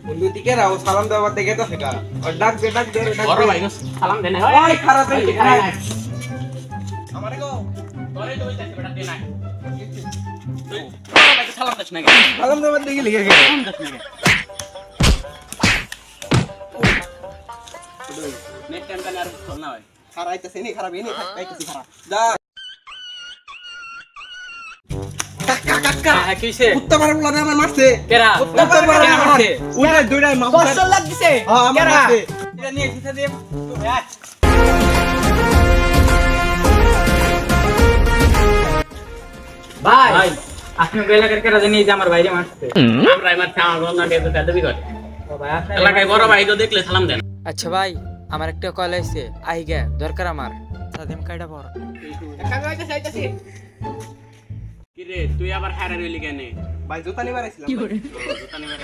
বন্ধু দিকে রাও সালাম দেওয়ার দেখে তো সেটা আর ডাক দে বড় ভাই সালাম দেন ওই খারাপ হই আমারে গো তোরে তো হইতাছে বেটা দে না তুই বড় ভাই সালাম দাস না সালাম দেওয়ার দেখে লিখে গে সালাম দাস না নেক্সট টাইম কানে আর চল না ভাই খারাপ আইতাছে নি খারাপ এনি আইতাছি খারাপ যা কাকা হ্যাঁ কিছে কুত্তা মারা বলা আমার মারছে কেরা কুত্তা মারা মারছে ওই দুইটাই মারছে বসল লাগ দিছে হ্যাঁ আমার মারছে এটা নিয়ে দিতে দে ভাই আপনি বেলাকার কেরা জানি যে আমার বাইরে মারছে আমরা মারছে আমার বন্ধু দিয়ে তো দাবি করে এলাকায় বড় ভাই তো দেখলে সালাম দেন আচ্ছা ভাই আমার একটা কল আইছে আই গে দরকার আমার সাদেম কাইটা পড় কাকা আইতাছে কি রে তুই আবার হারা রইলি কেন ভাই জুতা নিবার আইছিলাম জুতা নিয়ে